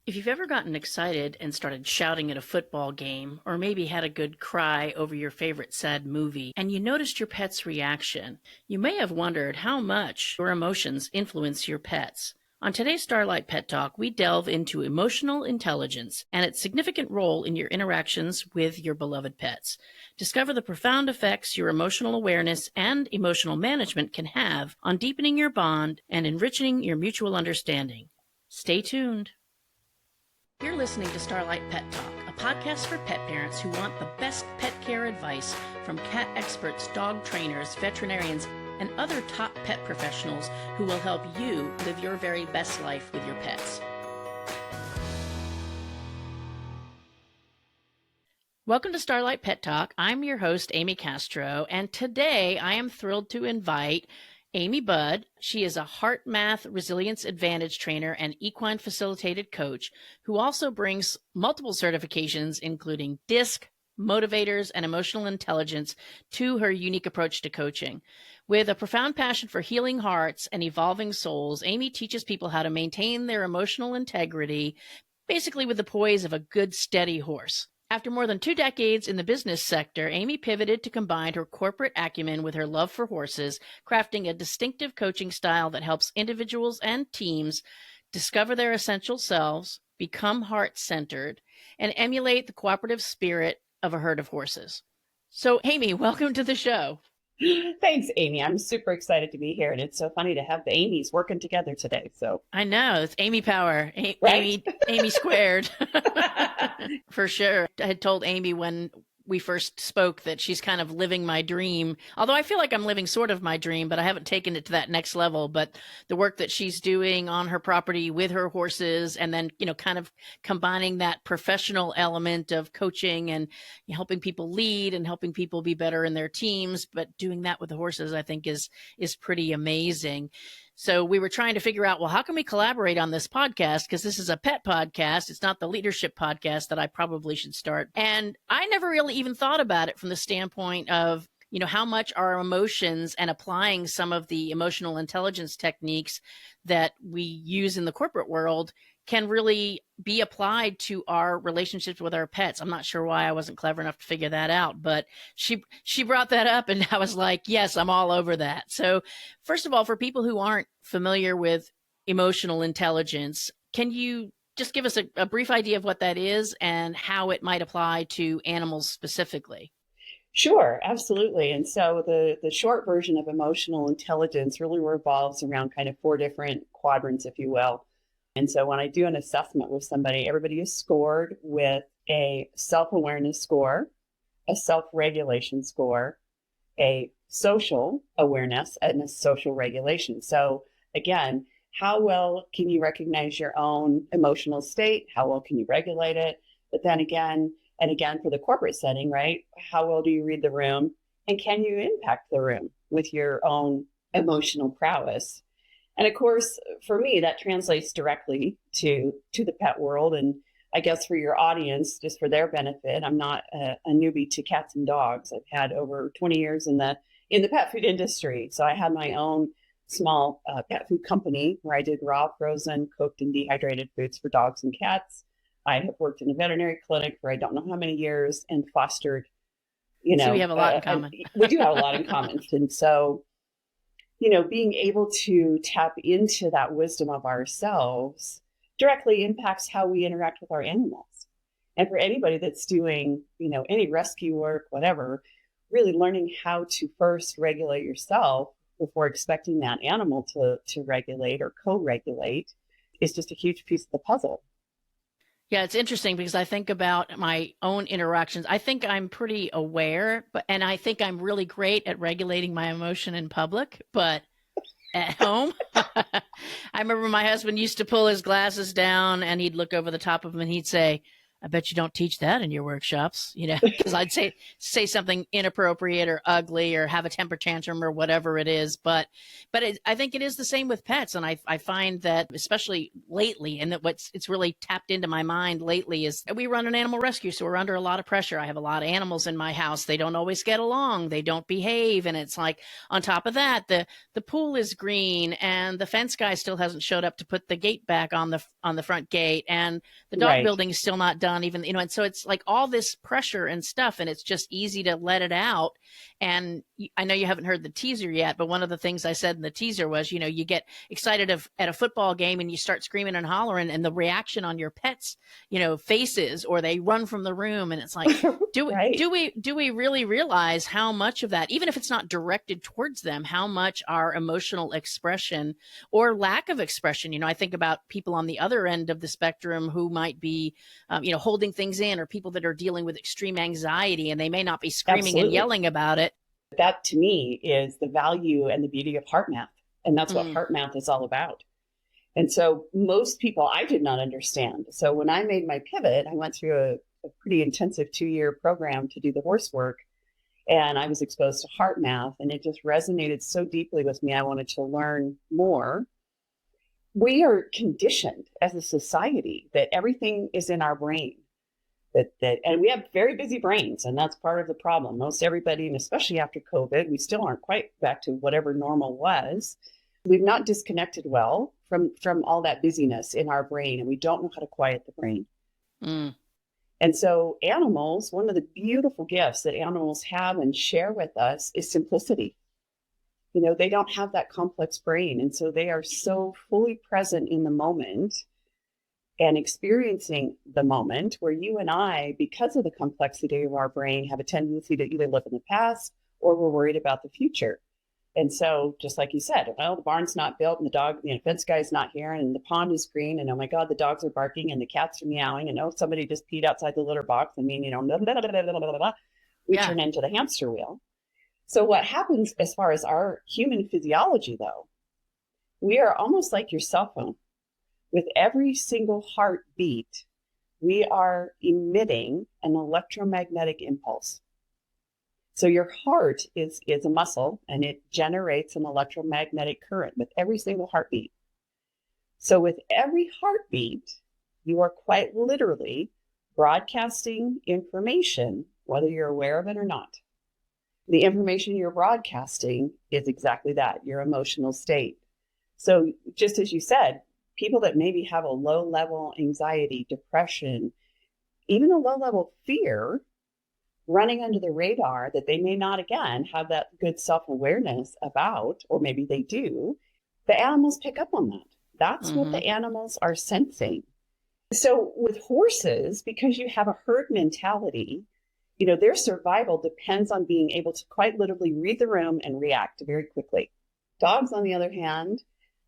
If you've ever gotten excited and started shouting at a football game, or maybe had a good cry over your favorite sad movie, and you noticed your pet's reaction, you may have wondered how much your emotions influence your pets. On today's Starlight Pet Talk, we delve into emotional intelligence and its significant role in your interactions with your beloved pets. Discover the profound effects your emotional awareness and emotional management can have on deepening your bond and enriching your mutual understanding. Stay tuned. You're listening to Starlight Pet Talk, a podcast for pet parents who want the best pet care advice from cat experts, dog trainers, veterinarians, and other top pet professionals who will help you live your very best life with your pets. Welcome to Starlight Pet Talk. I'm your host, Amy Castro, and today I am thrilled to invite Amy Budd. She is a HeartMath Resilience Advantage trainer and equine facilitated coach who also brings multiple certifications, including DISC, motivators, and emotional intelligence to her unique approach to coaching. With a profound passion for healing hearts and evolving souls, Amy teaches people how to maintain their emotional integrity, basically with the poise of a good, steady horse. After more than 2 decades in the business sector, Amy pivoted to combine her corporate acumen with her love for horses, crafting a distinctive coaching style that helps individuals and teams discover their essential selves, become heart-centered, and emulate the cooperative spirit of a herd of horses. So, Amy, welcome to the show. Thanks, Amy. I'm super excited to be here, and it's so funny to have the Amy's working together today. So I know, it's Amy power, right? Amy squared. For sure. I had told Amy when we first spoke that she's kind of living my dream, although I feel like I'm living sort of my dream, but I haven't taken it to that next level. But the work that she's doing on her property with her horses, and then, kind of combining that professional element of coaching and helping people lead and helping people be better in their teams, but doing that with the horses, I think is pretty amazing. So we were trying to figure out, well, how can we collaborate on this podcast? Because this is a pet podcast. It's not the leadership podcast that I probably should start. And I never really even thought about it from the standpoint of, how much our emotions and applying some of the emotional intelligence techniques that we use in the corporate world can really be applied to our relationships with our pets. I'm not sure why I wasn't clever enough to figure that out, but she brought that up and I was like, yes, I'm all over that. So first of all, for people who aren't familiar with emotional intelligence, can you just give us a brief idea of what that is and how it might apply to animals specifically? Sure, absolutely. And so the short version of emotional intelligence really revolves around kind of 4 different quadrants, if you will. And so when I do an assessment with somebody, everybody is scored with a self-awareness score, a self-regulation score, a social awareness, and a social regulation. So again, how well can you recognize your own emotional state? How well can you regulate it? But then again, and again, for the corporate setting, right? How well do you read the room? And can you impact the room with your own emotional prowess? And of course, for me, that translates directly to the pet world. And I guess for your audience, just for their benefit, I'm not a newbie to cats and dogs. I've had over 20 years in the pet food industry. So I had my own small pet food company where I did raw, frozen, cooked, and dehydrated foods for dogs and cats. I have worked in a veterinary clinic for I don't know how many years and fostered, So we have a lot in common. We do have a lot in common. And so, being able to tap into that wisdom of ourselves directly impacts how we interact with our animals. And for anybody that's doing, any rescue work, whatever, really learning how to first regulate yourself before expecting that animal to regulate or co-regulate is just a huge piece of the puzzle. Yeah, it's interesting because I think about my own interactions. I think I'm pretty aware, and I think I'm really great at regulating my emotion in public, but at home, I remember my husband used to pull his glasses down and he'd look over the top of them and he'd say, I bet you don't teach that in your workshops, because I'd say something inappropriate or ugly or have a temper tantrum or whatever it is. But I think it is the same with pets. And I find that especially lately, and that it's really tapped into my mind lately is we run an animal rescue. So we're under a lot of pressure. I have a lot of animals in my house. They don't always get along. They don't behave. And it's like, on top of that, the pool is green and the fence guy still hasn't showed up to put the gate back on the front gate. And the dog Right. building is still not done even, and so it's like all this pressure and stuff, and it's just easy to let it out. And I know you haven't heard the teaser yet, but one of the things I said in the teaser was, you get excited at a football game and you start screaming and hollering, and the reaction on your pets, faces, or they run from the room. And it's like, Right. do we really realize how much of that, even if it's not directed towards them, how much our emotional expression or lack of expression, I think about people on the other end of the spectrum who might be, holding things in, or people that are dealing with extreme anxiety, and they may not be screaming and Absolutely. yelling about it. That to me is the value and the beauty of HeartMath. And that's what Mm. HeartMath is all about. And so most people I did not understand. So when I made my pivot, I went through a pretty intensive 2-year program to do the horse work. And I was exposed to HeartMath, and it just resonated so deeply with me. I wanted to learn more. We are conditioned as a society that everything is in our brain. And we have very busy brains, and that's part of the problem. Most everybody, and especially after COVID, we still aren't quite back to whatever normal was. We've not disconnected well from all that busyness in our brain, and we don't know how to quiet the brain. Mm. And so animals, one of the beautiful gifts that animals have and share with us is simplicity. They don't have that complex brain, and so they are so fully present in the moment and experiencing the moment, where you and I, because of the complexity of our brain, have a tendency to either live in the past or we're worried about the future. And so, just like you said, well, the barn's not built and the dog, fence guy's not here, and the pond is green, and oh my God, the dogs are barking and the cats are meowing, and oh, somebody just peed outside the litter box. Blah, blah, blah, blah, blah, blah, blah. We turn into the hamster wheel. So what happens as far as our human physiology, though, we are almost like your cell phone. With every single heartbeat, we are emitting an electromagnetic impulse. So your heart is a muscle, and it generates an electromagnetic current with every single heartbeat. So with every heartbeat, you are quite literally broadcasting information, whether you're aware of it or not. The information you're broadcasting is exactly that, your emotional state. So just as you said, people that maybe have a low level anxiety, depression, even a low level fear running under the radar that they may not, again, have that good self-awareness about, or maybe they do, the animals pick up on that. That's what the animals are sensing. So with horses, because you have a herd mentality, their survival depends on being able to quite literally read the room and react very quickly. Dogs, on the other hand,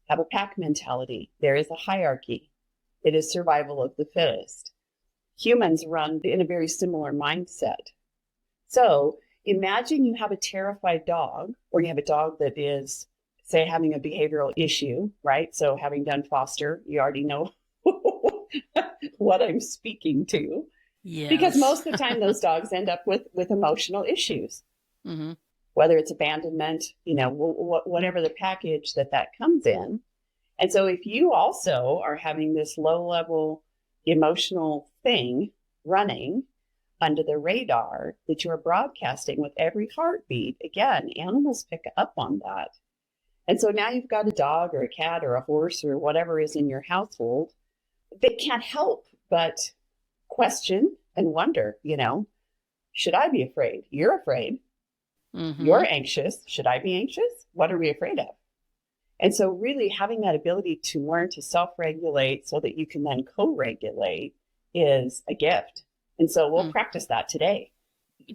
have a pack mentality. There is a hierarchy. It is survival of the fittest. Humans run in a very similar mindset. So imagine you have a terrified dog, or you have a dog that is, say, having a behavioral issue, right? So having done foster, you already know what I'm speaking to. Yes. Because most of the time those dogs end up with emotional issues. Mm-hmm. Whether it's abandonment, whatever the package that comes in. And so if you also are having this low level emotional thing running under the radar that you're broadcasting with every heartbeat, again, animals pick up on that. And so now you've got a dog or a cat or a horse or whatever is in your household. They can't help but question and wonder, should I be afraid? You're afraid. Mm-hmm. You're anxious. Should I be anxious? What are we afraid of? And so really having that ability to learn to self-regulate so that you can then co-regulate is a gift. And so we'll practice that today.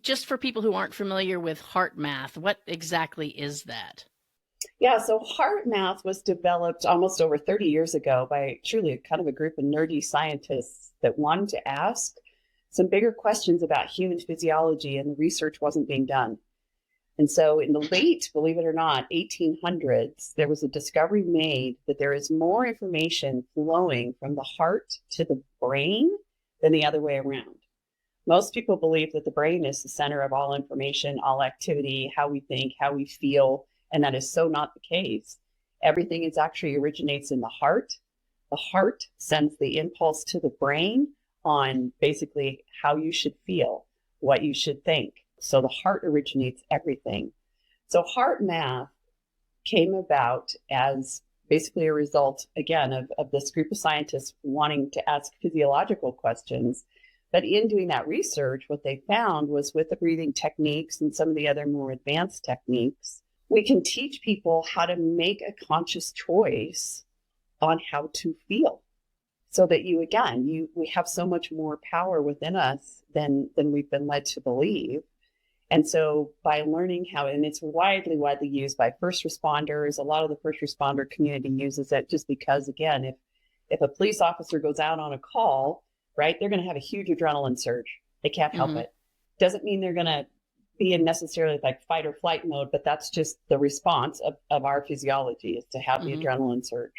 Just for people who aren't familiar with HeartMath, what exactly is that? Yeah, so HeartMath was developed almost over 30 years ago by truly kind of a group of nerdy scientists that wanted to ask some bigger questions about human physiology, and the research wasn't being done. And so in the late, believe it or not, 1800s, there was a discovery made that there is more information flowing from the heart to the brain than the other way around. Most people believe that the brain is the center of all information, all activity, how we think, how we feel, and that is so not the case. Everything is actually originates in the heart. The heart sends the impulse to the brain on basically how you should feel, what you should think. So the heart originates everything. So HeartMath came about as basically a result, again, of this group of scientists wanting to ask physiological questions. But in doing that research, what they found was with the breathing techniques and some of the other more advanced techniques, we can teach people how to make a conscious choice on how to feel. So that we have so much more power within us than we've been led to believe. And so by learning how, and it's widely used by first responders, a lot of the first responder community uses it just because, again, if a police officer goes out on a call, right, they're going to have a huge adrenaline surge. They can't help it. Doesn't mean they're going to be in necessarily like fight or flight mode, but that's just the response of our physiology is to have the adrenaline surge.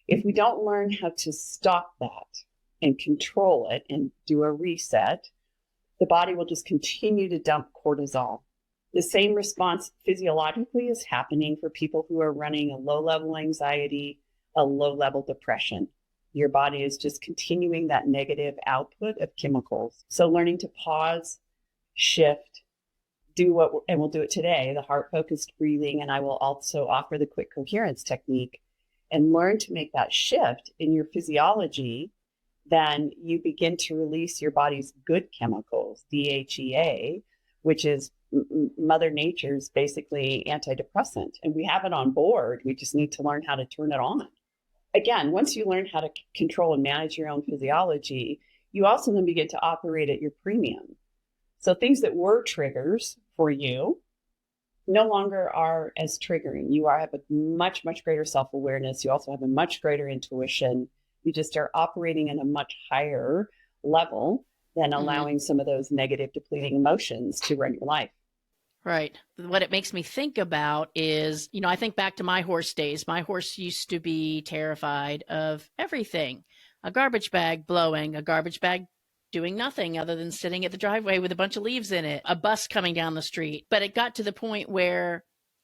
If we don't learn how to stop that and control it and do a reset, the body will just continue to dump cortisol. The same response physiologically is happening for people who are running a low-level anxiety, a low-level depression. Your body is just continuing that negative output of chemicals. So learning to pause, shift, and we'll do it today, the heart-focused breathing, and I will also offer the quick coherence technique, and learn to make that shift in your physiology, then you begin to release your body's good chemicals, DHEA, which is Mother Nature's basically antidepressant. And we have it on board. We just need to learn how to turn it on. Again, once you learn how to control and manage your own physiology, you also then begin to operate at your premium. So things that were triggers for you no longer are as triggering. You have a much, much greater self-awareness. You also have a much greater intuition. You just are operating in a much higher level than allowing some of those negative depleting emotions to run your life. Right. What it makes me think about is, I think back to my horse days. My horse used to be terrified of everything. A garbage bag blowing, a garbage bag doing nothing other than sitting at the driveway with a bunch of leaves in it, a bus coming down the street. But it got to the point where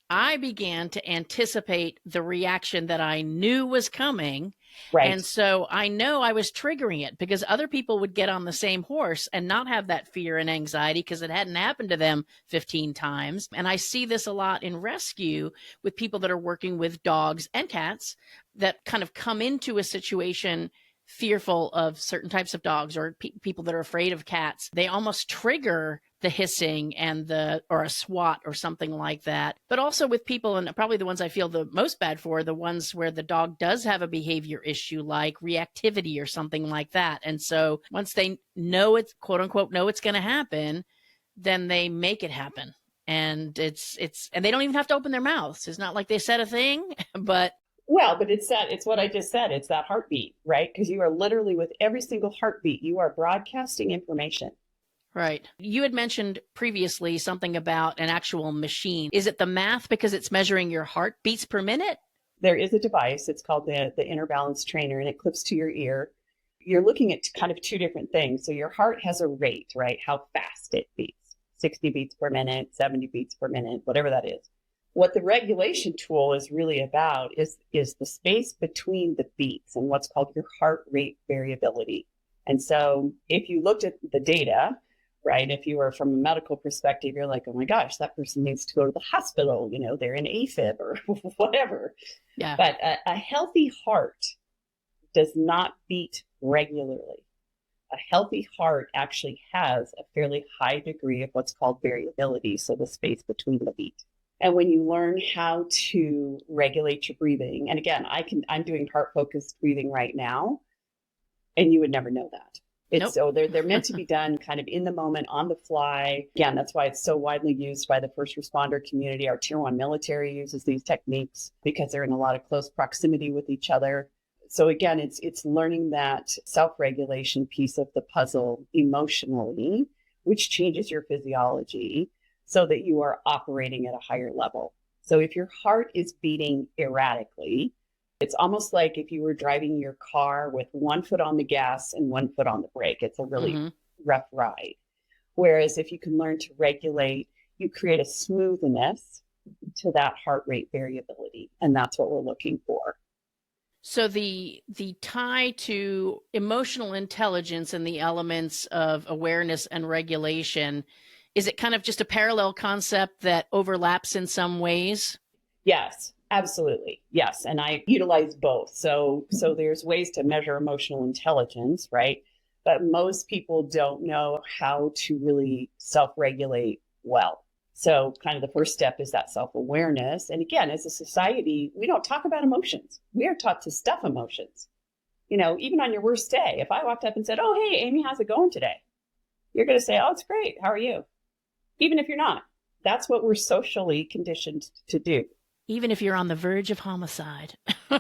I began to anticipate the reaction that I knew was coming. Right. And so I know I was triggering it because other people would get on the same horse and not have that fear and anxiety because it hadn't happened to them 15 times. And I see this a lot in rescue with people that are working with dogs and cats that kind of come into a situation fearful of certain types of dogs or people that are afraid of cats. They almost trigger the hissing and or a swat or something like that. But also with people, and probably the ones I feel the most bad for, the ones where the dog does have a behavior issue like reactivity or something like that. And so once they know it's quote unquote know it's going to happen, then they make it happen. And and they don't even have to open their mouths. It's not like they said a thing, but it's what I just said. It's that heartbeat, right? Because you are literally with every single heartbeat, you are broadcasting information. Right. You had mentioned previously something about an actual machine. Is it the math because it's measuring your heartbeats per minute? There is a device. It's called the Inner Balance Trainer, and it clips to your ear. You're looking at kind of two different things. So your heart has a rate, right? How fast it beats. 60 beats per minute, 70 beats per minute, whatever that is. What the regulation tool is really about is the space between the beats and what's called your heart rate variability. And so if you looked at the data, right, if you were from a medical perspective, you're like, oh my gosh, that person needs to go to the hospital, they're in AFib or whatever. Yeah. But a healthy heart does not beat regularly. A healthy heart actually has a fairly high degree of what's called variability, so the space between the beat. And when you learn how to regulate your breathing, and again, I'm doing heart-focused breathing right now, and you would never know that. Nope. So they're meant to be done kind of in the moment, on the fly. Again, that's why it's so widely used by the first responder community. Our Tier 1 military uses these techniques because they're in a lot of close proximity with each other. So again, it's learning that self-regulation piece of the puzzle emotionally, which changes your physiology, so that you are operating at a higher level. So if your heart is beating erratically, It's almost like if you were driving your car with one foot on the gas and one foot on the brake. It's a really rough ride. Whereas if you can learn to regulate, you create a smoothness to that heart rate variability. And that's what we're looking for. So the tie to emotional intelligence and the elements of awareness and regulation, is it kind of just a parallel concept that overlaps in some ways? Yes, absolutely. Yes. And I utilize both. So there's ways to measure emotional intelligence, right? But most people don't know how to really self-regulate well. So kind of the first step is that self-awareness. And again, as a society, we don't talk about emotions. We are taught to stuff emotions. You know, even on your worst day, if I walked up and said, "Oh, hey, Amy, how's it going today?" You're going to say, "Oh, it's great. How are you?" Even if you're not. That's what we're socially conditioned to do. Even if you're on the verge of homicide.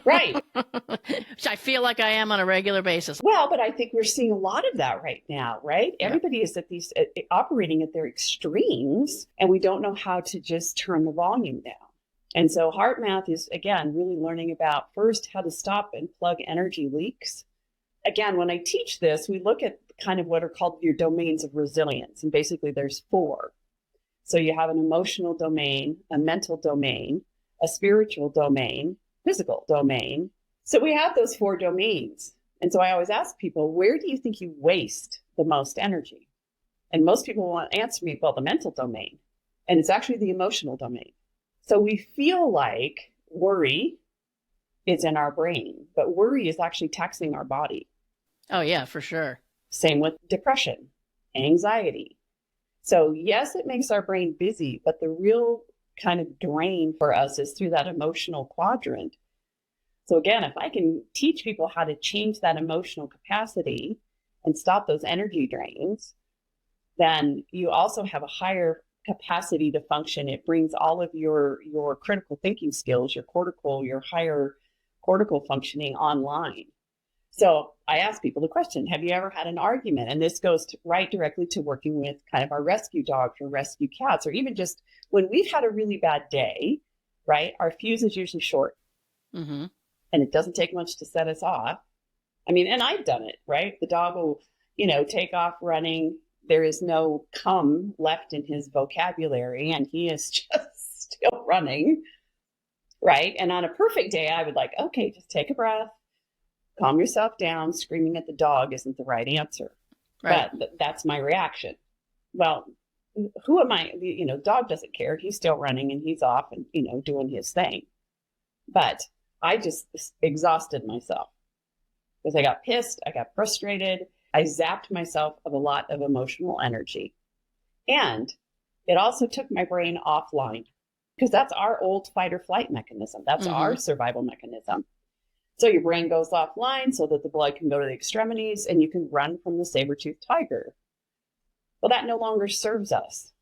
Right. Which I feel like I am on a regular basis. Well, but I think we're seeing a lot of that right now, right? Yeah. Everybody is at these operating at their extremes, and we don't know how to just turn the volume down. And so HeartMath is, again, really learning about first how to stop and plug energy leaks. Again, when I teach this, we look at kind of what are called your domains of resilience. And basically there's 4. So you have an emotional domain, a mental domain, a spiritual domain, physical domain. So we have those 4 domains. And so I always ask people, where do you think you waste the most energy? And most people want to answer me, well, the mental domain. And it's actually the emotional domain. So we feel like worry is in our brain, but worry is actually taxing our body. Oh, yeah, for sure. Same with depression, anxiety. So yes, it makes our brain busy, but the real kind of drain for us is through that emotional quadrant. So again, if I can teach people how to change that emotional capacity and stop those energy drains, then you also have a higher capacity to function. It brings all of your critical thinking skills, your higher cortical functioning online. So I ask people the question, have you ever had an argument? And this goes right directly to working with kind of our rescue dogs or rescue cats, or even just when we've had a really bad day, right? Our fuse is usually short. Mm-hmm. And it doesn't take much to set us off. I mean, and I've done it, right? The dog will, take off running. There is no come left in his vocabulary, and he is just still running, right? And on a perfect day, I would like, okay, just take a breath. Calm yourself down. Screaming at the dog isn't the right answer. Right. But that's my reaction. Well, who am I? Dog doesn't care. He's still running and he's off and, doing his thing. But I just exhausted myself because I got pissed. I got frustrated. I zapped myself of a lot of emotional energy. And it also took my brain offline because that's our old fight or flight mechanism. That's our survival mechanism. So your brain goes offline so that the blood can go to the extremities and you can run from the saber-toothed tiger. Well, that no longer serves us.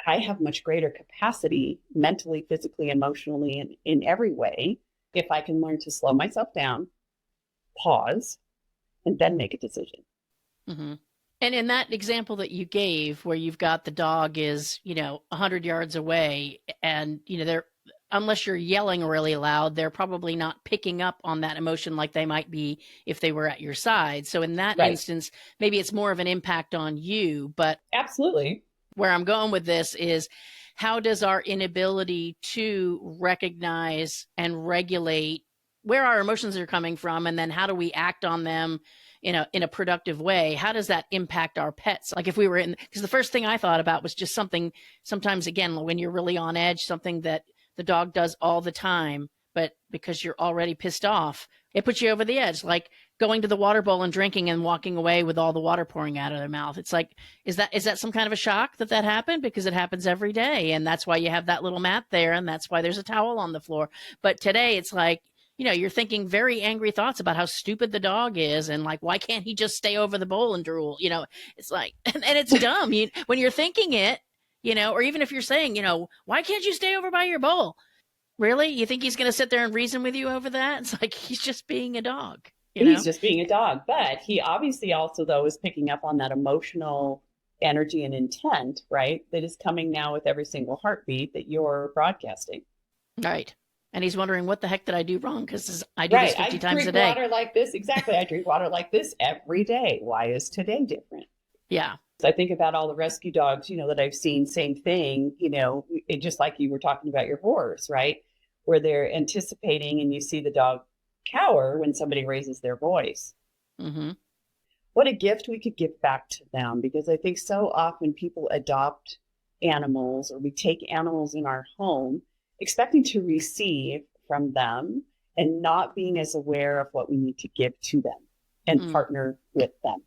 I have much greater capacity mentally, physically, emotionally, and in every way if I can learn to slow myself down, pause, and then make a decision. Mm-hmm. And in that example that you gave, where you've got the dog is, 100 yards away and, they're, unless you're yelling really loud, they're probably not picking up on that emotion like they might be if they were at your side. So in that instance, maybe it's more of an impact on you. But absolutely, where I'm going with this is, how does our inability to recognize and regulate where our emotions are coming from, and then how do we act on them in a productive way? How does that impact our pets? Like if we were because the first thing I thought about was just something, sometimes again, when you're really on edge, something that the dog does all the time, but because you're already pissed off, it puts you over the edge, like going to the water bowl and drinking and walking away with all the water pouring out of their mouth. It's like, is that some kind of a shock that happened? Because it happens every day. And that's why you have that little mat there. And that's why there's a towel on the floor. But today it's like, you're thinking very angry thoughts about how stupid the dog is. And like, why can't he just stay over the bowl and drool? It's like, and it's dumb. When you're thinking it, or even if you're saying, why can't you stay over by your bowl? Really? You think he's going to sit there and reason with you over that? It's like, he's just being a dog. He's just being a dog. But he obviously also, though, is picking up on that emotional energy and intent, right? That is coming now with every single heartbeat that you're broadcasting. Right. And he's wondering, what the heck did I do wrong? Because I do this Right. 50 I times a drink day. water like this. Exactly. I drink water like this every day. Why is today different? Yeah. So I think about all the rescue dogs, that I've seen, same thing, it, just like you were talking about your horse, right? Where they're anticipating and you see the dog cower when somebody raises their voice. Mm-hmm. What a gift we could give back to them, because I think so often people adopt animals or we take animals in our home expecting to receive from them and not being as aware of what we need to give to them and partner with them.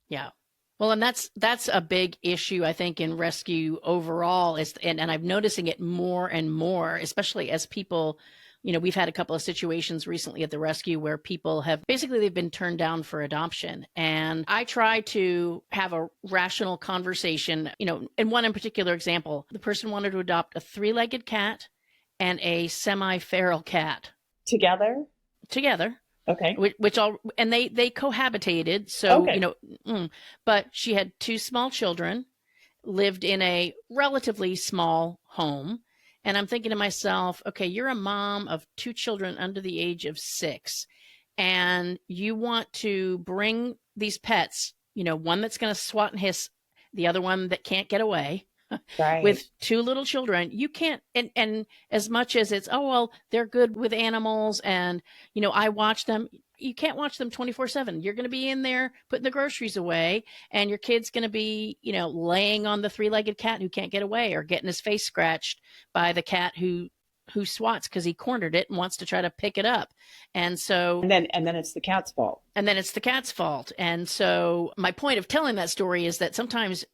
Yeah. Well, and that's a big issue, I think, in rescue overall is, and I'm noticing it more and more, especially as people, we've had a couple of situations recently at the rescue where people have basically they've been turned down for adoption. And I try to have a rational conversation, in one in particular example, the person wanted to adopt a 3-legged cat and a semi-feral cat Together? together. Okay. Which all, and they cohabitated. So, Okay. but she had 2 small children, lived in a relatively small home. And I'm thinking to myself, okay, you're a mom of 2 children under the age of 6, and you want to bring these pets, one that's going to swat and hiss, the other one that can't get away. Right. With 2 little children, you can't, and as much as it's, oh, well, they're good with animals and, I watch them, you can't watch them 24/7. You're going to be in there putting the groceries away and your kid's going to be, laying on the 3-legged cat who can't get away or getting his face scratched by the cat who swats because he cornered it and wants to try to pick it up. And so and then it's the cat's fault. And then it's the cat's fault. And so my point of telling that story is that sometimes,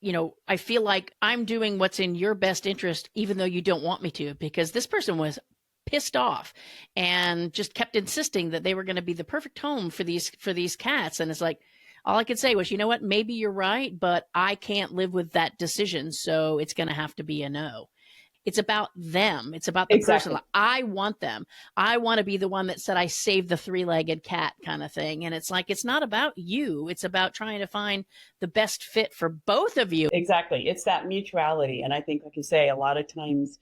I feel like I'm doing what's in your best interest, even though you don't want me to, because this person was pissed off and just kept insisting that they were going to be the perfect home for these cats. And it's like, all I could say was, you know what, maybe you're right, but I can't live with that decision. So it's going to have to be a no. It's about them. It's about the person. I want them. I want to be the one that said, I saved the 3-legged cat kind of thing. And it's like, it's not about you. It's about trying to find the best fit for both of you. Exactly. It's that mutuality. And I think, like you say, a lot of times,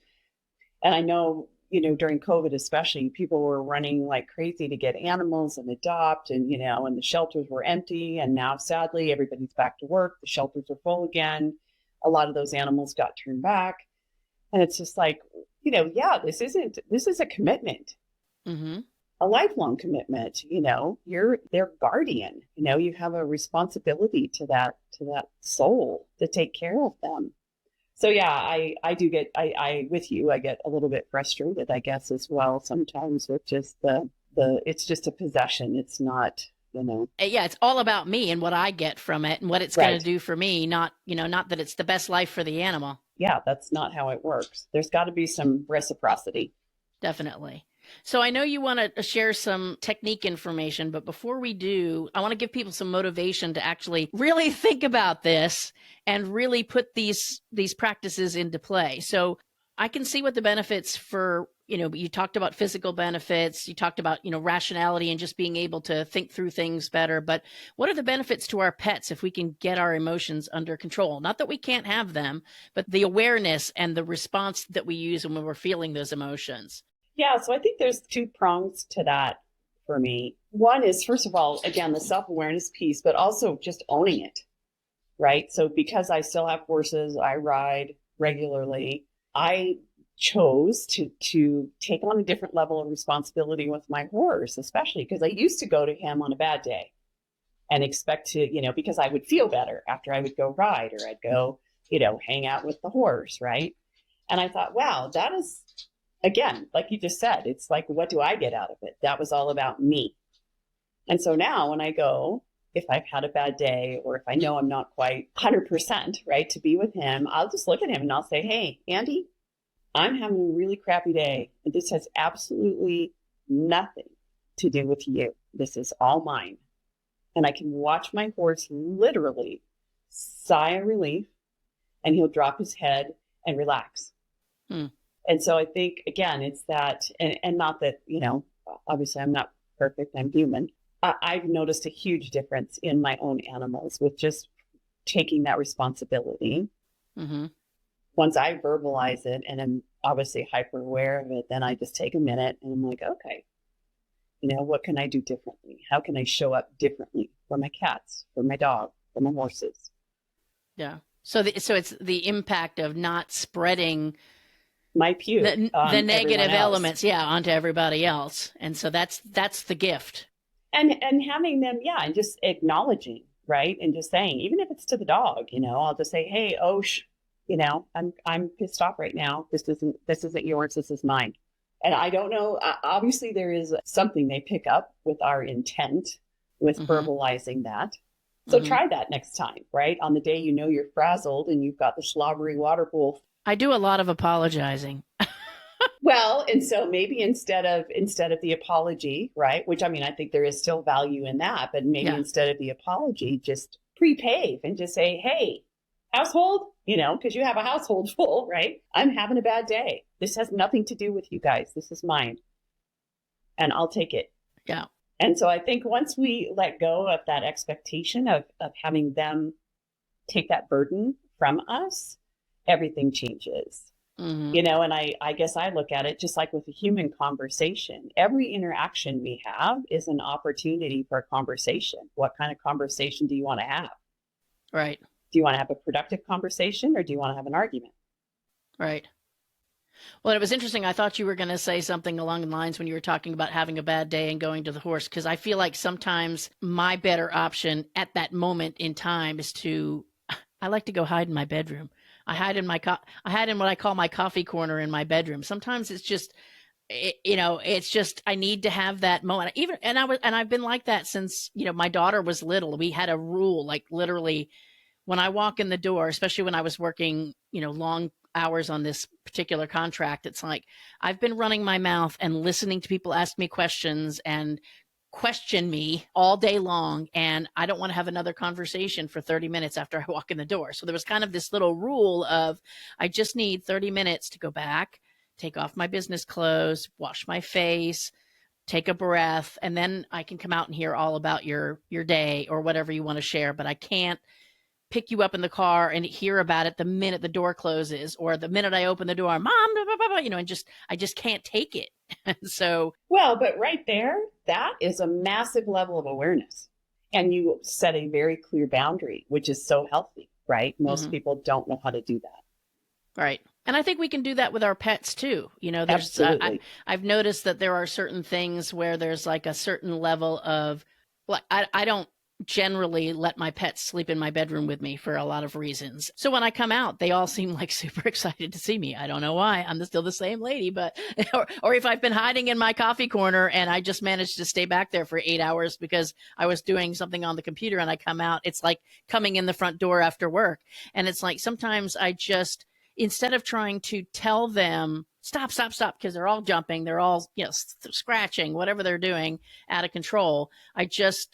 and I know, during COVID, especially, people were running like crazy to get animals and adopt and, and the shelters were empty. And now, sadly, everybody's back to work. The shelters are full again. A lot of those animals got turned back. And it's just like, this is a commitment, a lifelong commitment. You're their guardian. You have a responsibility to that soul to take care of them. So yeah, I do get I with you. I get a little bit frustrated, I guess, as well sometimes with just the it's just a possession. It's not. Yeah, it's all about me and what I get from it and what it's going to do for me, not that it's the best life for the animal. Yeah, that's not how it works. There's got to be some reciprocity. Definitely. So I know you want to share some technique information, but before we do, I want to give people some motivation to actually really think about this and really put these practices into play. So I can see what the benefits for, you talked about physical benefits, you talked about, rationality and just being able to think through things better. But what are the benefits to our pets if we can get our emotions under control? Not that we can't have them, but the awareness and the response that we use when we're feeling those emotions. Yeah, so I think there's 2 prongs to that for me. One is, first of all, again, the self-awareness piece, but also just owning it, right? So because I still have horses, I ride regularly, I chose to take on a different level of responsibility with my horse, especially because I used to go to him on a bad day and expect to, because I would feel better after I would go ride or I'd go, hang out with the horse, right? And I thought, wow, that is, again, like you just said, it's like, what do I get out of it? That was all about me. And so now when I go, if I've had a bad day or if I know I'm not quite 100%, right, to be with him, I'll just look at him and I'll say, hey, Andy, I'm having a really crappy day. And this has absolutely nothing to do with you. This is all mine. And I can watch my horse literally sigh a relief and he'll drop his head and relax. And so I think, again, it's that, and not that, obviously I'm not perfect, I'm human. I've noticed a huge difference in my own animals with just taking that responsibility. once I verbalize it and I'm obviously hyper aware of it, then I just take a minute and I'm like, okay, what can I do differently? How can I show up differently for my cats, for my dog, for my horses? Yeah. So it's the impact of not spreading My puke the on everyone negative else. elements, yeah, onto everybody else. And so that's the gift. And having them, yeah, and just acknowledging, right? And just saying, even if it's to the dog, I'll just say, hey, Osh, I'm pissed off right now. This isn't yours, this is mine. And I don't know, obviously there is something they pick up with our intent with verbalizing that. So try that next time, right? On the day you're frazzled and you've got the slobbery water bowl. I do a lot of apologizing. Well, and so maybe instead of the apology, right? Which, I mean, I think there is still value in that, but maybe instead of the apology, just pre-pave and just say, hey, household, because you have a household full, right? I'm having a bad day. This has nothing to do with you guys. This is mine. And I'll take it. Yeah. And so I think once we let go of that expectation of having them take that burden from us, everything changes. And I guess I look at it just like with a human conversation. Every interaction we have is an opportunity for a conversation. What kind of conversation do you want to have? Right. Do you want to have a productive conversation or do you want to have an argument? Right. Well, it was interesting. I thought you were going to say something along the lines when you were talking about having a bad day and going to the horse, because I feel like sometimes my better option at that moment in time is I like to go hide in my bedroom. I hide in what I call my coffee corner in my bedroom. Sometimes it's just, it's just, I need to have that moment. And I've been like that since, my daughter was little. We had a rule, like literally when I walk in the door, especially when I was working, long hours on this particular contract, it's like I've been running my mouth and listening to people ask me questions and question me all day long, and I don't want to have another conversation for 30 minutes after I walk in the door. So there was kind of this little rule of I just need 30 minutes to go back, take off my business clothes, wash my face, take a breath, and then I can come out and hear all about your day or whatever you want to share. But I can't pick you up in the car and hear about it the minute the door closes or the minute I open the door, Mom, blah, blah, blah, blah, and I just can't take it. So, well, but right there, that is a massive level of awareness. And you set a very clear boundary, which is so healthy, right? Most people don't know how to do that. Right. And I think we can do that with our pets too. Absolutely. I've noticed that there are certain things where there's like a certain level of, like, I don't generally let my pets sleep in my bedroom with me for a lot of reasons. So when I come out, they all seem like super excited to see me. I don't know why. I'm still the same lady, but, or if I've been hiding in my coffee corner and I just managed to stay back there for 8 hours because I was doing something on the computer and I come out, it's like coming in the front door after work. And it's like, sometimes I just, instead of trying to tell them, stop, because they're all jumping, they're all, scratching, whatever they're doing out of control, I just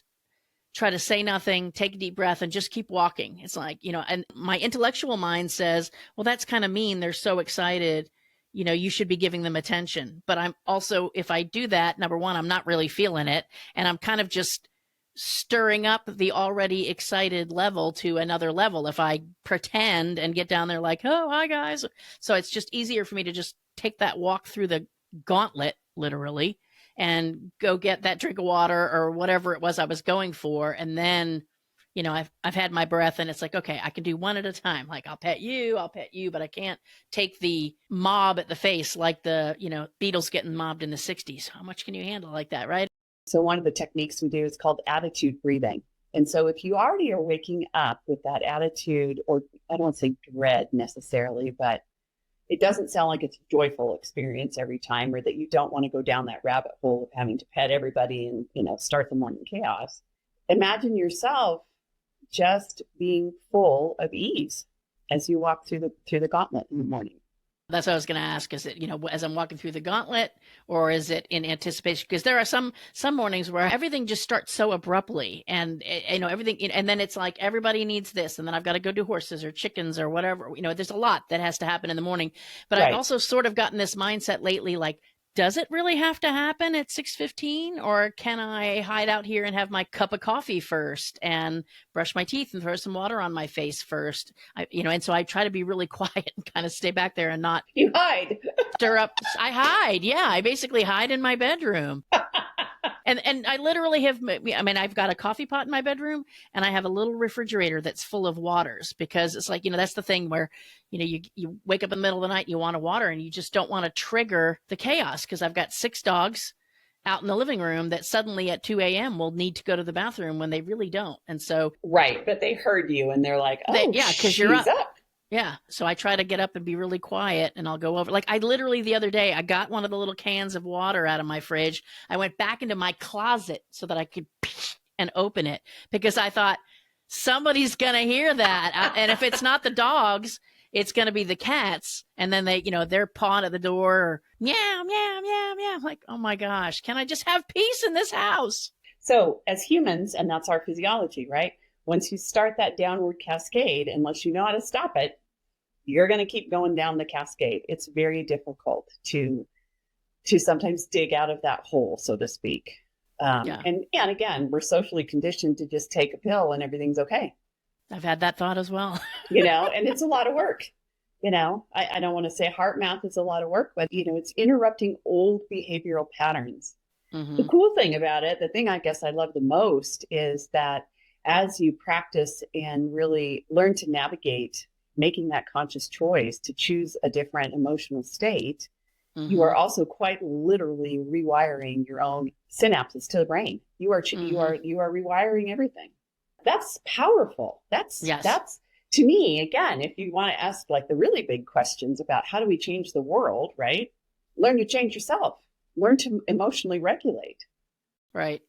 try to say nothing, take a deep breath, and just keep walking. It's like, and my intellectual mind says, well, that's kind of mean. They're so excited. You should be giving them attention. But I'm also, if I do that, number one, I'm not really feeling it. And I'm kind of just stirring up the already excited level to another level if I pretend and get down there like, oh, hi, guys. So it's just easier for me to just take that walk through the gauntlet, literally, and go get that drink of water or whatever it was I was going for. And then, I've had my breath and it's like, okay, I can do one at a time. Like I'll pet you, but I can't take the mob at the face like the, Beatles getting mobbed in the 60s. How much can you handle like that, right? So one of the techniques we do is called attitude breathing. And so if you already are waking up with that attitude, or I don't want to say dread necessarily, but it doesn't sound like it's a joyful experience every time, or that you don't want to go down that rabbit hole of having to pet everybody and, start the morning chaos. Imagine yourself just being full of ease as you walk through the gauntlet in the morning. That's what I was going to ask. Is it, as I'm walking through the gauntlet, or is it in anticipation? Because there are some mornings where everything just starts so abruptly, and everything, and then it's like everybody needs this, and then I've got to go do horses or chickens or whatever. There's a lot that has to happen in the morning. But right. I've also sort of gotten this mindset lately, like does it really have to happen at 6:15, or can I hide out here and have my cup of coffee first and brush my teeth and throw some water on my face first? And so I try to be really quiet and kind of stay back there and not You hide. stir up. I hide. Yeah, I basically hide in my bedroom. And I literally have, I've got a coffee pot in my bedroom, and I have a little refrigerator that's full of waters, because it's like, that's the thing where, you wake up in the middle of the night, you want a water, and you just don't want to trigger the chaos, because I've got 6 dogs out in the living room that suddenly at 2 a.m. will need to go to the bathroom when they really don't. And so. Right. But they heard you and they're like, oh, yeah, because you're up. Yeah. So I try to get up and be really quiet, and I'll go over. Like, I literally the other day, I got one of the little cans of water out of my fridge. I went back into my closet so that I could and open it, because I thought somebody's going to hear that. And if it's not the dogs, it's going to be the cats. And then they're pawing at the door, or meow, meow, meow, meow. I'm like, oh my gosh, can I just have peace in this house? So as humans, and that's our physiology, right? Once you start that downward cascade, unless you know how to stop it, you're going to keep going down the cascade. It's very difficult to sometimes dig out of that hole, so to speak. And again, we're socially conditioned to just take a pill and everything's okay. I've had that thought as well. And it's a lot of work. I don't want to say HeartMath is a lot of work, but, it's interrupting old behavioral patterns. Mm-hmm. The cool thing about it, the thing I guess I love the most, is that as you practice and really learn to navigate making that conscious choice to choose a different emotional state, mm-hmm. you are also quite literally rewiring your own synapses to the brain. You are rewiring everything. That's powerful. That's to me, again, if you want to ask like the really big questions about how do we change the world, right? Learn to change yourself. Learn to emotionally regulate. Right.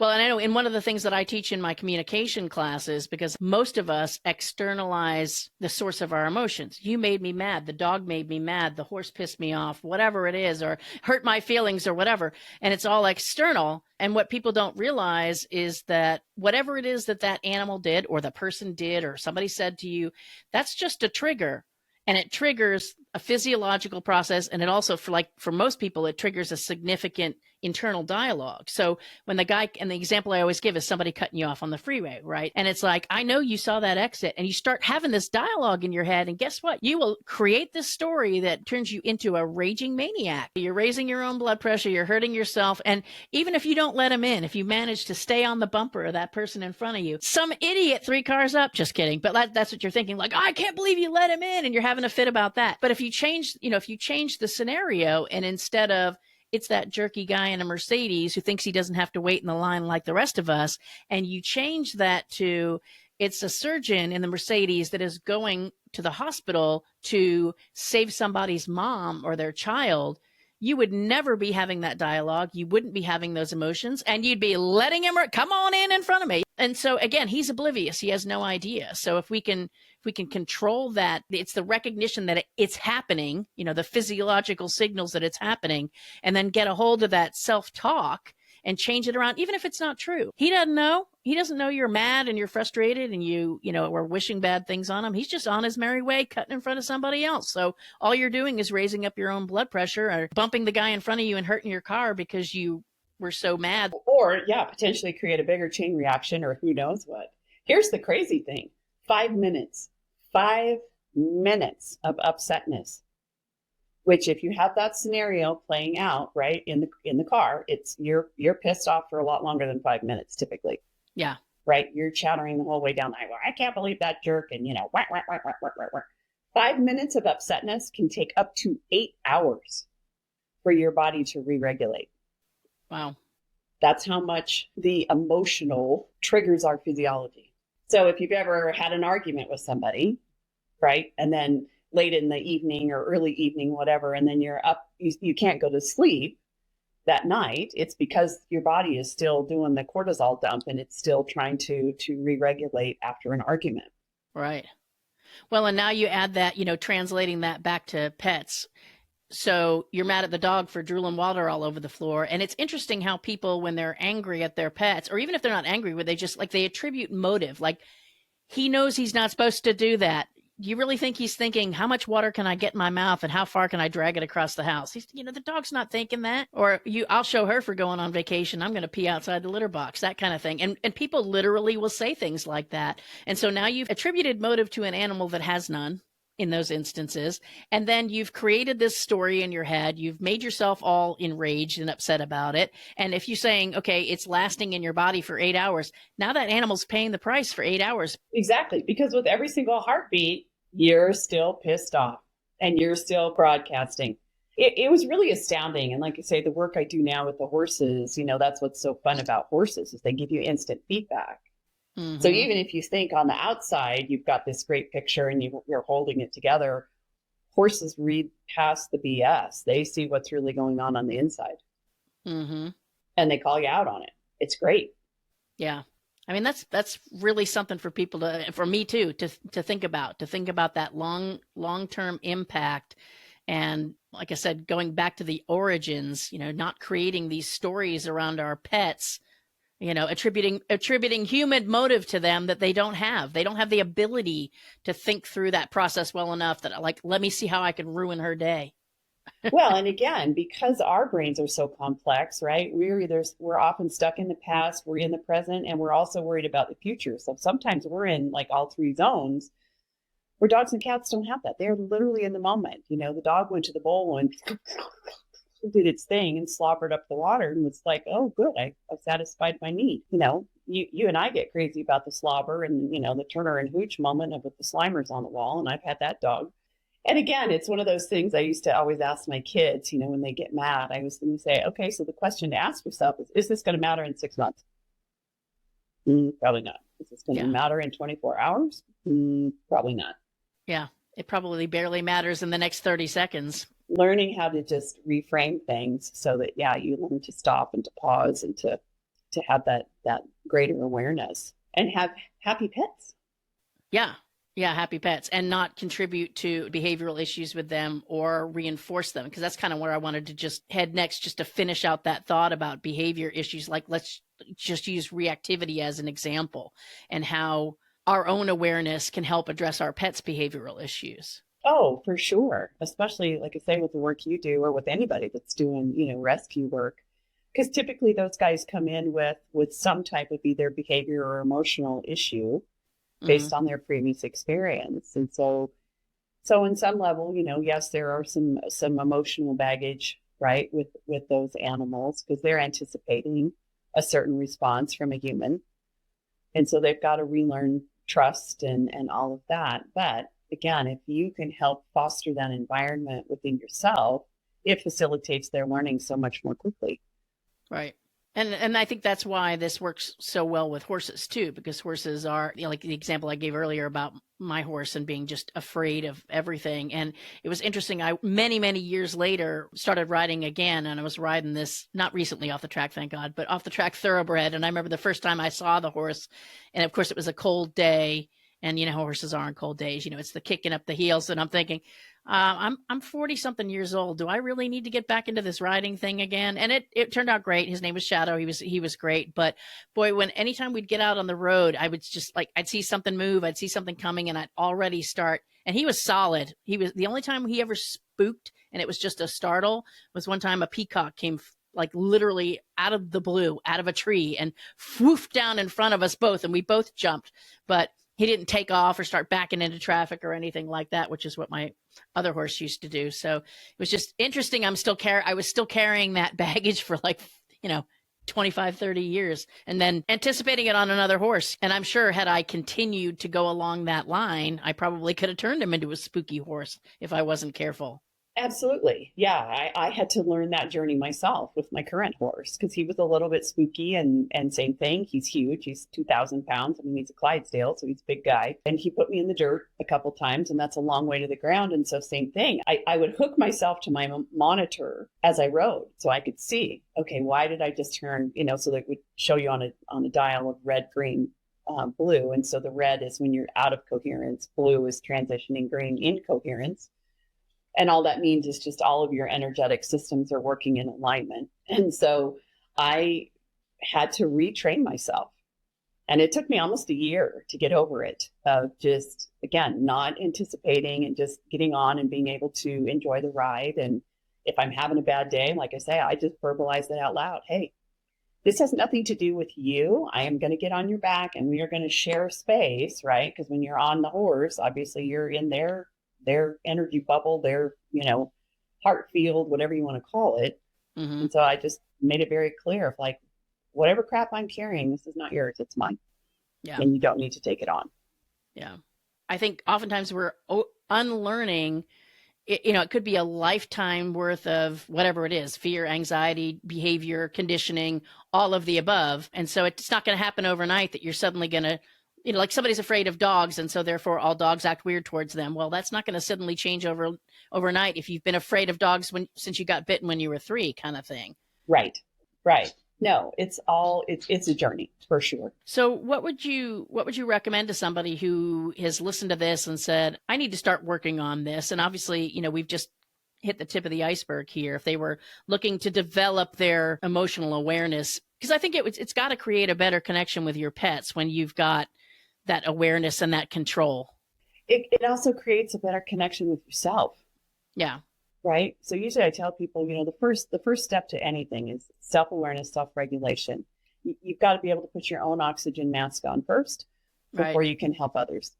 Well, and I know in one of the things that I teach in my communication classes, because most of us externalize the source of our emotions. You made me mad. The dog made me mad. The horse pissed me off, whatever it is, or hurt my feelings or whatever. And it's all external. And what people don't realize is that whatever it is that animal did, or the person did, or somebody said to you, that's just a trigger. And it triggers a physiological process. And it also, for most people, it triggers a significant internal dialogue. So when the guy, and the example I always give is somebody cutting you off on the freeway, right? And it's like, I know you saw that exit, and you start having this dialogue in your head. And guess what? You will create this story that turns you into a raging maniac. You're raising your own blood pressure. You're hurting yourself. And even if you don't let him in, if you manage to stay on the bumper of that person in front of you, some idiot 3 cars up, just kidding. But that's what you're thinking. Like, oh, I can't believe you let him in. And you're having a fit about that. But if you change the scenario, and instead of, it's that jerky guy in a Mercedes who thinks he doesn't have to wait in the line like the rest of us, and you change that to, it's a surgeon in the Mercedes that is going to the hospital to save somebody's mom or their child, you would never be having that dialogue. You wouldn't be having those emotions, and you'd be letting him come on in front of me. And so again, he's oblivious. He has no idea. So if we can control that, it's the recognition that it's happening, the physiological signals that it's happening, and then get a hold of that self-talk and change it around, even if it's not true. He doesn't know. He doesn't know you're mad and you're frustrated and you are wishing bad things on him. He's just on his merry way, cutting in front of somebody else. So all you're doing is raising up your own blood pressure, or bumping the guy in front of you and hurting your car because you were so mad. Or, potentially create a bigger chain reaction, or who knows what. Here's the crazy thing. 5 minutes. 5 minutes of upsetness. Which, if you have that scenario playing out right in the car, it's you're pissed off for a lot longer than 5 minutes typically. Yeah. Right. You're chattering the whole way down the highway. I can't believe that jerk. And wah, wah, wah, wah, wah, wah. 5 minutes of upsetness can take up to 8 hours for your body to re-regulate. Wow. That's how much the emotional triggers our physiology. So if you've ever had an argument with somebody, right, and then late in the evening or early evening, whatever, and then you're up, you can't go to sleep that night, it's because your body is still doing the cortisol dump, and it's still trying to re-regulate after an argument. Right. Well, and now you add that, translating that back to pets. So you're mad at the dog for drooling water all over the floor. And it's interesting how people, when they're angry at their pets, or even if they're not angry, where they just they attribute motive. Like, he knows he's not supposed to do that. Do you really think he's thinking, how much water can I get in my mouth and how far can I drag it across the house? The dog's not thinking that. Or I'll show her for going on vacation. I'm going to pee outside the litter box, that kind of thing. And people literally will say things like that. And so now you've attributed motive to an animal that has none in those instances. And then you've created this story in your head. You've made yourself all enraged and upset about it. And if you're saying, okay, it's lasting in your body for 8 hours, now that animal's paying the price for 8 hours. Exactly. Because with every single heartbeat, you're still pissed off and you're still broadcasting. It was really astounding. And like I say, the work I do now with the horses, that's what's so fun about horses is they give you instant feedback. Mm-hmm. So even if you think on the outside, you've got this great picture and you're holding it together, horses read past the BS. They see what's really going on the inside. Mm-hmm. And they call you out on it. It's great. Yeah. I mean, that's really something for people for me too, to think about that long-term impact. And like I said, going back to the origins, not creating these stories around our pets, attributing human motive to them that they don't have. They don't have the ability to think through that process well enough that let me see how I can ruin her day. Well, and again, because our brains are so complex, right? We're often stuck in the past, we're in the present, and we're also worried about the future. So sometimes we're in like all three zones where dogs and cats don't have that. They're literally in the moment. The dog went to the bowl and did its thing and slobbered up the water and was like, oh, good, I've satisfied my need. You and I get crazy about the slobber and, the Turner and Hooch moment with the Slimers on the wall. And I've had that dog. And again, it's one of those things I used to always ask my kids, when they get mad, I was going to say, okay, so the question to ask yourself is this going to matter in 6 months? Probably not. Is this going to matter in 24 hours? Probably not. Yeah, it probably barely matters in the next 30 seconds. Learning how to just reframe things so that, you learn to stop and to pause and to have that greater awareness and have happy pets. Yeah, happy pets, and not contribute to behavioral issues with them or reinforce them, because that's kind of where I wanted to just head next, just to finish out that thought about behavior issues. Like, let's just use reactivity as an example and how our own awareness can help address our pets' behavioral issues. Oh, for sure. Especially, like I say, with the work you do or with anybody that's doing, rescue work. Because typically those guys come in with some type of either behavior or emotional issue based on their previous experience. And so in some level, yes, there are some emotional baggage, right, with those animals because they're anticipating a certain response from a human. And so they've got to relearn trust and all of that. But again, if you can help foster that environment within yourself, it facilitates their learning so much more quickly. Right. And I think that's why this works so well with horses too, because horses are, like the example I gave earlier about my horse and being just afraid of everything. And it was interesting. I, many years later, started riding again, and I was riding this, not recently off the track, thank God, but off the track thoroughbred. And I remember the first time I saw the horse, and of course it was a cold day. And how horses are on cold days, it's the kicking up the heels. And I'm thinking, I'm 40 something years old. Do I really need to get back into this riding thing again? And it turned out great. His name was Shadow. He was great. But boy, anytime we'd get out on the road, I would just I'd see something move. I'd see something coming and I'd already start. And he was solid. He was the only time he ever spooked. And it was just a startle was one time a peacock came literally out of the blue, out of a tree and whoofed down in front of us both. And we both jumped, but he didn't take off or start backing into traffic or anything like that, which is what my other horse used to do. So it was just interesting. I was still carrying that baggage for 25, 30 years and then anticipating it on another horse. And I'm sure had I continued to go along that line, I probably could have turned him into a spooky horse if I wasn't careful. Absolutely. Yeah. I had to learn that journey myself with my current horse because he was a little bit spooky and same thing. He's huge. He's 2,000 pounds. I mean, he's a Clydesdale, so he's a big guy. And he put me in the dirt a couple times and that's a long way to the ground. And so same thing. I would hook myself to my monitor as I rode so I could see, okay, why did I just turn, so that would show you on a dial of red, green, blue. And so the red is when you're out of coherence. Blue is transitioning, green in coherence. And all that means is just all of your energetic systems are working in alignment. And so I had to retrain myself. And it took me almost a year to get over it, of just, again, not anticipating and just getting on and being able to enjoy the ride. And if I'm having a bad day, like I say, I just verbalize it out loud. Hey, this has nothing to do with you. I am going to get on your back and we are going to share space, right? Because when you're on the horse, obviously you're in their energy bubble, their, heart field, whatever you want to call it. Mm-hmm. And so I just made it very clear of like, whatever crap I'm carrying, this is not yours, it's mine. Yeah. And you don't need to take it on. Yeah. I think oftentimes we're unlearning, it could be a lifetime worth of whatever it is, fear, anxiety, behavior, conditioning, all of the above. And so it's not going to happen overnight that you're suddenly going to, like somebody's afraid of dogs. And so therefore all dogs act weird towards them. Well, that's not going to suddenly change overnight if you've been afraid of dogs since you got bitten when you were 3, kind of thing. Right. No, it's a journey for sure. So what would you recommend to somebody who has listened to this and said, I need to start working on this? And obviously, we've just hit the tip of the iceberg here. If they were looking to develop their emotional awareness, because I think it's got to create a better connection with your pets when you've got that awareness and that control. It also creates a better connection with yourself. Yeah. Right. So usually I tell people, the first step to anything is self-awareness, self-regulation. You've got to be able to put your own oxygen mask on first before you can help others.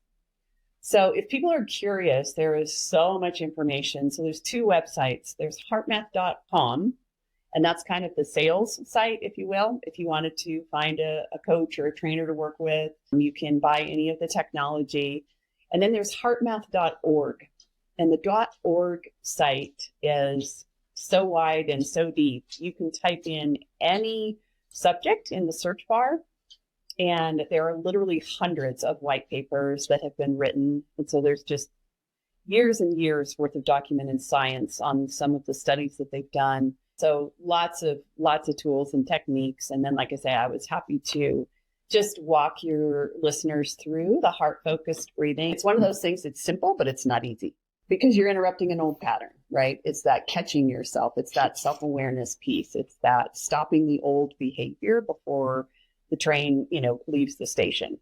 So if people are curious, there is so much information. So there's 2 websites. There's heartmath.com, and that's kind of the sales site, if you will. If you wanted to find a coach or a trainer to work with, you can buy any of the technology. And then there's heartmath.org. And the .org site is so wide and so deep. You can type in any subject in the search bar, and there are literally hundreds of white papers that have been written. And so there's just years and years worth of documented science on some of the studies that they've done. So lots of tools and techniques. And then, like I say, I was happy to just walk your listeners through the heart-focused breathing. It's one of those things that's simple, but it's not easy. Because you're interrupting an old pattern, right? It's that catching yourself. It's that self-awareness piece. It's that stopping the old behavior before the train, leaves the station.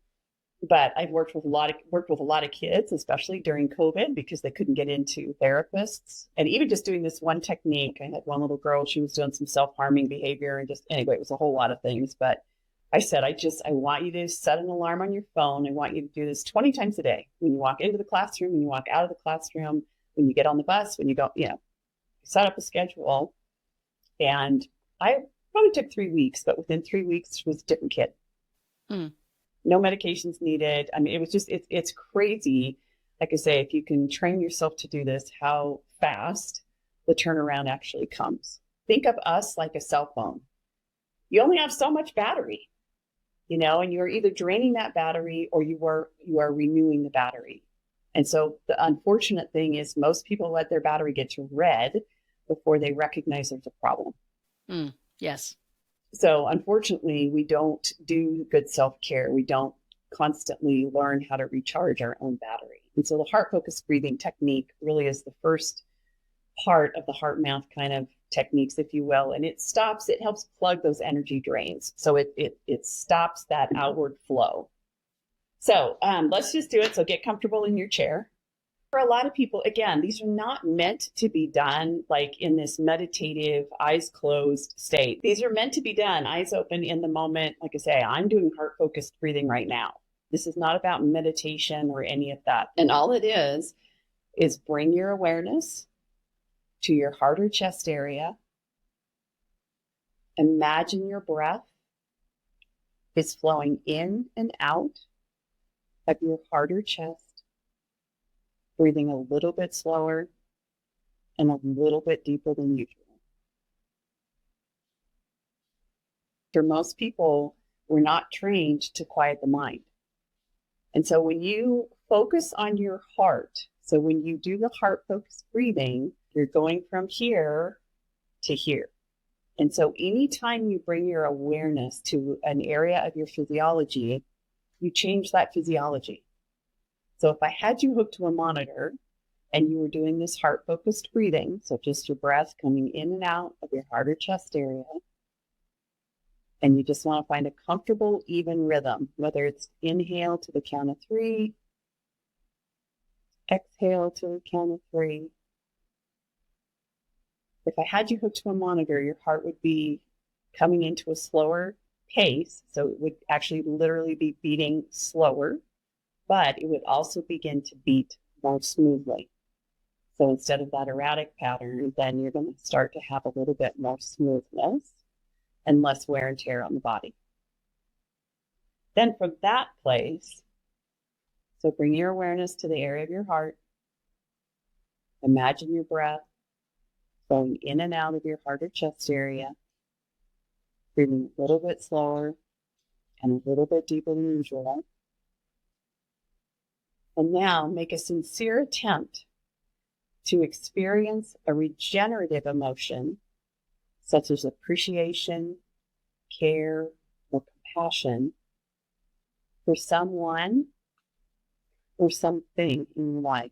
But I've worked with a lot of kids, especially during COVID, because they couldn't get into therapists. And even just doing this one technique, I had one little girl, she was doing some self-harming behavior, and anyway, it was a whole lot of things. But I said, I want you to set an alarm on your phone. I want you to do this 20 times a day. When you walk into the classroom, when you walk out of the classroom, when you get on the bus, when you go, set up a schedule. And I probably took 3 weeks, but within 3 weeks, it was a different kid. No medications needed. I mean, it was just, it's crazy. Like I say, if you can train yourself to do this, how fast the turnaround actually comes. Think of us like a cell phone. You only have so much battery. And you're either draining that battery or you are renewing the battery. And so the unfortunate thing is most people let their battery get to red before they recognize there's a problem. Yes. So unfortunately, we don't do good self-care. We don't constantly learn how to recharge our own battery. And so the heart-focused breathing technique really is the first part of the HeartMath kind of techniques, if you will, and it helps plug those energy drains. So it stops that outward flow. So let's just do it. So get comfortable in your chair. For a lot of people, again, these are not meant to be done like in this meditative, eyes closed state. These are meant to be done eyes open in the moment. Like I say, I'm doing heart-focused breathing right now. This is not about meditation or any of that. And all it is bring your awareness to your heart or chest area. Imagine your breath is flowing in and out of your heart or chest, breathing a little bit slower and a little bit deeper than usual. For most people, we're not trained to quiet the mind. And so when you focus on your heart, so when you do the heart-focused breathing, you're going from here to here. And so anytime you bring your awareness to an area of your physiology, you change that physiology. So if I had you hooked to a monitor and you were doing this heart-focused breathing, so just your breath coming in and out of your heart or chest area, And you just want to find a comfortable, even rhythm, whether it's inhale to the count of 3, exhale to the count of 3. If I had you hooked to a monitor, your heart would be coming into a slower pace. So it would actually literally be beating slower, but it would also begin to beat more smoothly. So instead of that erratic pattern, then you're going to start to have a little bit more smoothness and less wear and tear on the body. Then from that place, so bring your awareness to the area of your heart. Imagine your breath going in and out of your heart or chest area, breathing a little bit slower and a little bit deeper than usual. And now make a sincere attempt to experience a regenerative emotion, such as appreciation, care, or compassion for someone or something in life.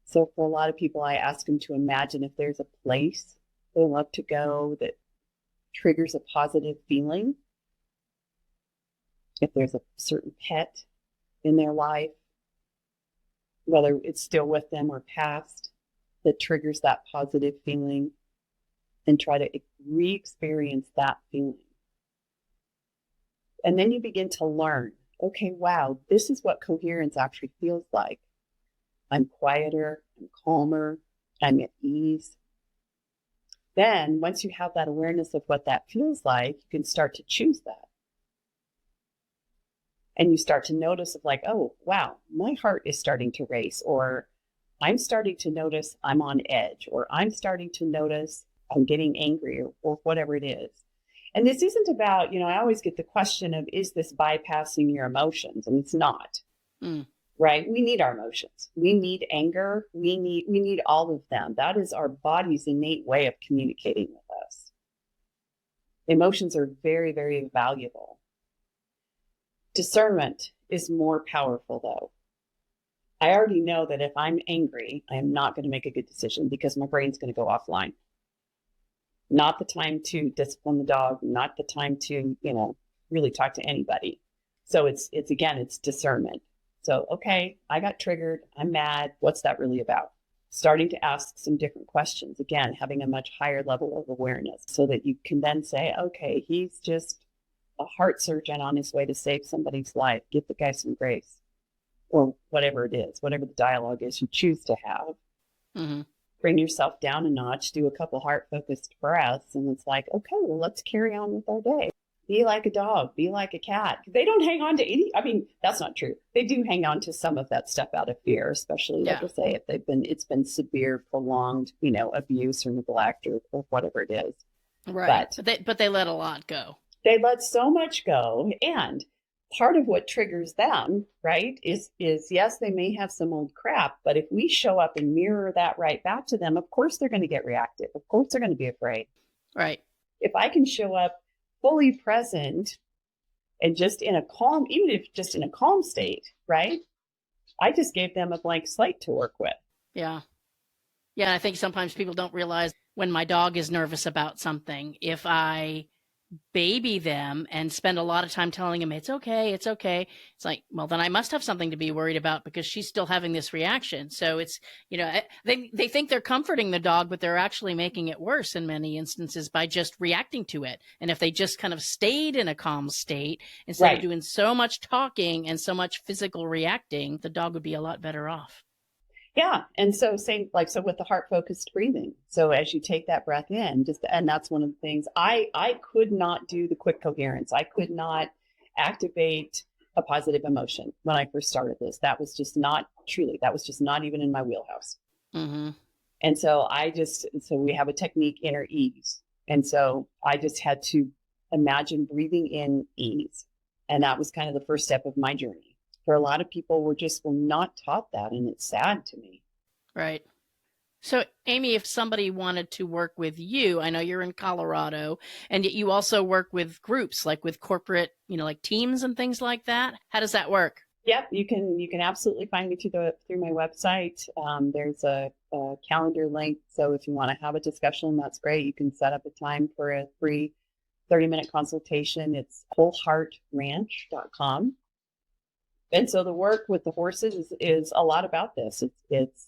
So for a lot of people, I ask them to imagine if there's a place they love to go that triggers a positive feeling. If there's a certain pet in their life, whether it's still with them or past, that triggers that positive feeling, and try to re-experience that feeling. And then you begin to learn, okay, wow, this is what coherence actually feels like. I'm quieter, I'm calmer, I'm at ease. Then once you have that awareness of what that feels like, you can start to choose that. And you start to notice of like, oh, wow, my heart is starting to race, or I'm starting to notice I'm on edge, or I'm starting to notice I'm getting angry, or whatever it is. And this isn't about, I always get the question of, is this bypassing your emotions? And it's not. Right? We need our emotions. We need anger. We need all of them. That is our body's innate way of communicating with us. Emotions are very, very valuable. Discernment is more powerful, though. I already know that if I'm angry, I am not going to make a good decision because my brain's going to go offline. Not the time to discipline the dog, not the time to, really talk to anybody. So it's discernment. So, okay, I got triggered. I'm mad. What's that really about? Starting to ask some different questions. Again, having a much higher level of awareness so that you can then say, okay, he's just a heart surgeon on his way to save somebody's life. Give the guy some grace, or whatever it is, whatever the dialogue is you choose to have. Mm-hmm. Bring yourself down a notch, do a couple heart-focused breaths, and it's like, okay, well, let's carry on with our day. Be like a dog, be like a cat. They don't hang on to that's not true. They do hang on to some of that stuff out of fear, especially, like I say, if it's been severe, prolonged, abuse or neglect or whatever it is. Right. But they let a lot go. They let so much go. And part of what triggers them, right, is yes, they may have some old crap, but if we show up and mirror that right back to them, of course they're going to get reactive. Of course they're going to be afraid. Right. If I can show up fully present and just in a calm, even if just in a calm state, right, I just gave them a blank slate to work with. Yeah. Yeah, I think sometimes people don't realize when my dog is nervous about something, if I baby them and spend a lot of time telling them it's okay, it's like, well, then I must have something to be worried about because she's still having this reaction. So it's, they think they're comforting the dog, but they're actually making it worse in many instances by just reacting to it. And if they just kind of stayed in a calm state instead of doing so much talking and so much physical reacting, the dog would be a lot better off. Yeah. And so so with the heart focused breathing. So as you take that breath in, and that's one of the things I could not do the quick coherence. I could not activate a positive emotion when I first started this. That was just not even in my wheelhouse. Mm-hmm. And so we have a technique, inner ease. And so I just had to imagine breathing in ease. And that was kind of the first step of my journey. For a lot of people, were not taught that, and it's sad to me. Right. So, Amy, if somebody wanted to work with you, I know you're in Colorado, and yet you also work with groups, like with corporate, like teams and things like that. How does that work? Yep, you can absolutely find me through my website. There's a a calendar link. So if you want to have a discussion, that's great. You can set up a time for a free 30-minute consultation. It's wholeheartranch.com. And so the work with the horses is a lot about this. It's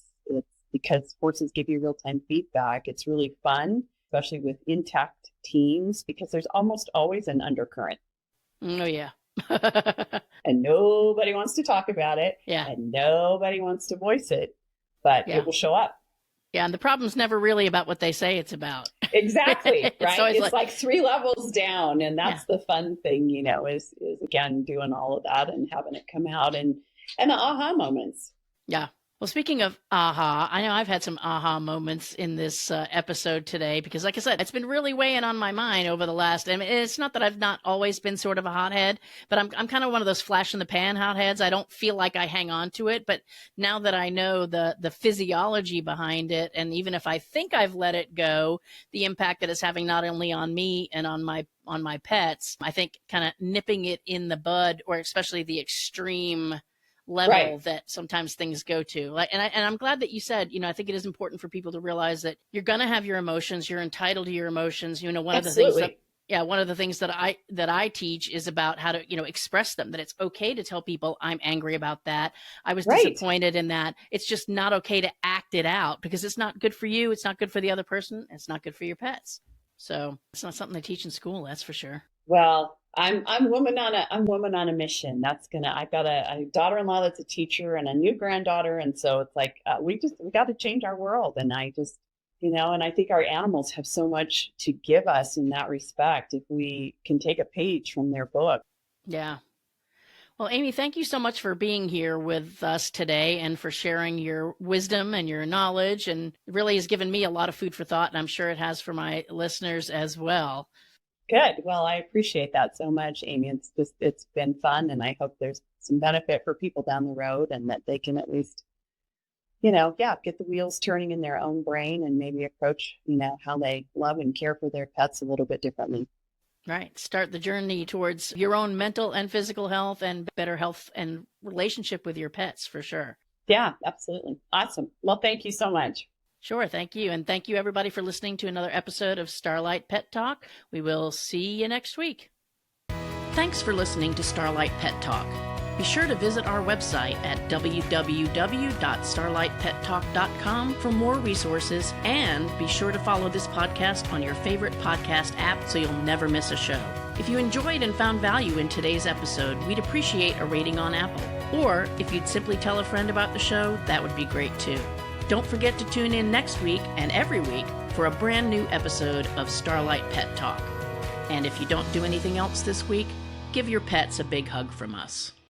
because horses give you real-time feedback. It's really fun, especially with intact teams, because there's almost always an undercurrent. Oh, yeah. And nobody wants to talk about it. Yeah. And nobody wants to voice it, but Yeah. it will show up. Yeah, and the problem's never really about what they say it's about. Exactly, right? It's It's like 3 levels down, and that's the fun thing, is again doing all of that and having it come out and the aha moments. Yeah. Well, speaking of aha, I know I've had some aha moments in this episode today because, like I said, it's been really weighing on my mind over the last. I mean, it's not that I've not always been sort of a hothead, but I'm kind of one of those flash in the pan hotheads. I don't feel like I hang on to it, but now that I know the physiology behind it, and even if I think I've let it go, the impact that it's having not only on me and on my pets, I think kind of nipping it in the bud, or especially the extreme level that sometimes things go to. And I'm glad that you said, I think it is important for people to realize that you're going to have your emotions. You're entitled to your emotions. One of the things that I teach is about how to, express them, that it's okay to tell people I'm angry about that. I was disappointed in that. It's just not okay to act it out because it's not good for you. It's not good for the other person. It's not good for your pets. So it's not something they teach in school. That's for sure. Well, I'm woman on a mission. I've got a daughter-in-law that's a teacher and a new granddaughter. And so it's like, we got to change our world. And I just, and I think our animals have so much to give us in that respect. If we can take a page from their book. Yeah. Well, Amy, thank you so much for being here with us today and for sharing your wisdom and your knowledge. And it really has given me a lot of food for thought. And I'm sure it has for my listeners as well. Good. Well, I appreciate that so much, Amy. It's been fun, and I hope there's some benefit for people down the road and that they can at least, get the wheels turning in their own brain and maybe approach, how they love and care for their pets a little bit differently. Right. Start the journey towards your own mental and physical health and better health and relationship with your pets, for sure. Yeah, absolutely. Awesome. Well, thank you so much. Sure. Thank you. And thank you, everybody, for listening to another episode of Starlight Pet Talk. We will see you next week. Thanks for listening to Starlight Pet Talk. Be sure to visit our website at www.starlightpettalk.com for more resources, and be sure to follow this podcast on your favorite podcast app so you'll never miss a show. If you enjoyed and found value in today's episode, we'd appreciate a rating on Apple. Or if you'd simply tell a friend about the show, that would be great too. Don't forget to tune in next week and every week for a brand new episode of Starlight Pet Talk. And if you don't do anything else this week, give your pets a big hug from us.